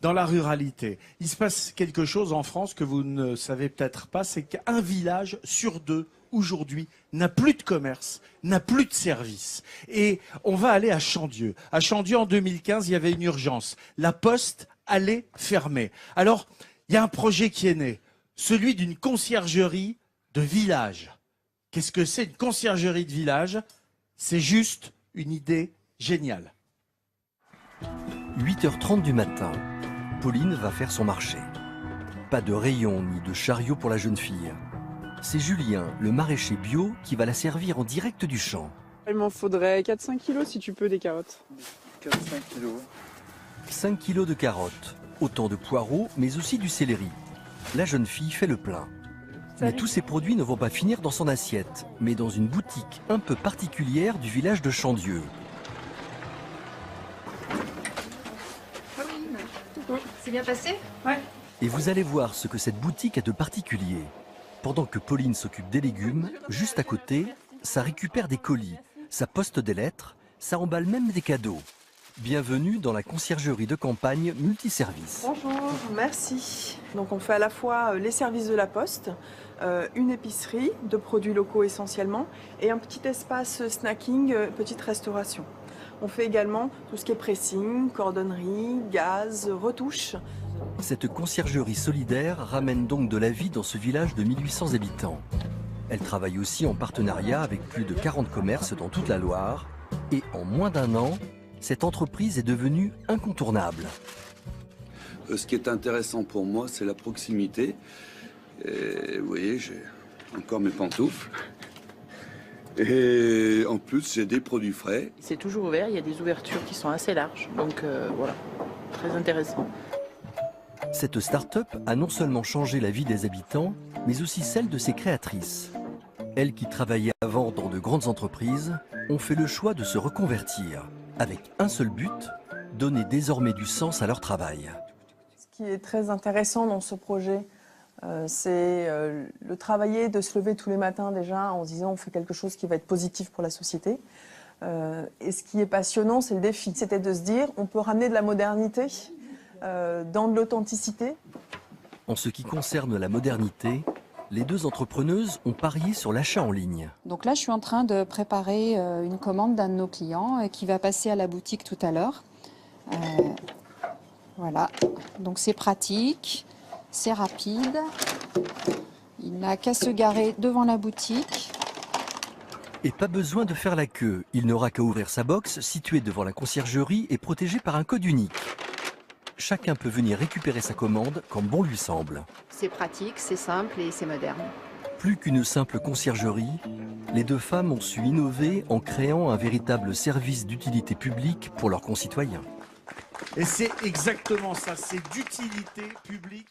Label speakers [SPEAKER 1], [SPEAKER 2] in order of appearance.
[SPEAKER 1] dans la ruralité. Il se passe quelque chose en France que vous ne savez peut-être pas, c'est qu'un village sur deux aujourd'hui n'a plus de commerce, n'a plus de service. Et on va aller à Chandieu. À Chandieu, en 2015, il y avait une urgence. La poste allait fermer. Alors, il y a un projet qui est né, celui d'une conciergerie de village. Qu'est-ce que c'est une conciergerie de village? C'est juste une idée géniale.
[SPEAKER 2] 8h30 du matin, Pauline va faire son marché. Pas de rayon ni de chariot pour la jeune fille. C'est Julien, le maraîcher bio, qui va la servir en direct du champ.
[SPEAKER 3] Il m'en faudrait 4-5 kilos si tu peux des carottes.
[SPEAKER 4] 4-5 kilos.
[SPEAKER 2] 5 kilos de carottes, autant de poireaux, mais aussi du céleri. La jeune fille fait le plein. Mais tous ces produits ne vont pas finir dans son assiette, mais dans une boutique un peu particulière du village de Chandieu.
[SPEAKER 5] C'est bien passé?
[SPEAKER 3] Ouais.
[SPEAKER 2] Et vous allez voir ce que cette boutique a de particulier. Pendant que Pauline s'occupe des légumes, juste à côté, ça récupère des colis, ça poste des lettres, ça emballe même des cadeaux. Bienvenue dans la conciergerie de campagne multiservice.
[SPEAKER 3] Bonjour, merci. Donc on fait à la fois les services de la poste, une épicerie de produits locaux essentiellement et un petit espace snacking, petite restauration. On fait également tout ce qui est pressing, cordonnerie, gaz, retouches.
[SPEAKER 2] Cette conciergerie solidaire ramène donc de la vie dans ce village de 1800 habitants. Elle travaille aussi en partenariat avec plus de 40 commerces dans toute la Loire. Et en moins d'un an, cette entreprise est devenue incontournable.
[SPEAKER 6] Ce qui est intéressant pour moi, c'est la proximité. Et vous voyez, j'ai encore mes pantoufles. Et en plus, j'ai des produits frais.
[SPEAKER 7] C'est toujours ouvert, il y a des ouvertures qui sont assez larges. Donc voilà, très intéressant.
[SPEAKER 2] Cette start-up a non seulement changé la vie des habitants, mais aussi celle de ses créatrices. Elles qui travaillaient avant dans de grandes entreprises ont fait le choix de se reconvertir, avec un seul but, donner désormais du sens à leur travail.
[SPEAKER 3] Ce qui est très intéressant dans ce projet, c'est le travailler, de se lever tous les matins déjà en se disant on fait quelque chose qui va être positif pour la société. Et ce qui est passionnant, c'est le défi. C'était de se dire on peut ramener de la modernité dans de l'authenticité.
[SPEAKER 2] En ce qui concerne la modernité, les deux entrepreneuses ont parié sur l'achat en ligne.
[SPEAKER 8] Donc là, je suis en train de préparer une commande d'un de nos clients qui va passer à la boutique tout à l'heure. Voilà, donc c'est pratique, c'est rapide. Il n'a qu'à se garer devant la boutique.
[SPEAKER 2] Et pas besoin de faire la queue. Il n'aura qu'à ouvrir sa box située devant la conciergerie et protégée par un code unique. Chacun peut venir récupérer sa commande quand bon lui semble.
[SPEAKER 5] C'est pratique, c'est simple et c'est moderne.
[SPEAKER 2] Plus qu'une simple conciergerie, les deux femmes ont su innover en créant un véritable service d'utilité publique pour leurs concitoyens.
[SPEAKER 1] Et c'est exactement ça, c'est d'utilité publique.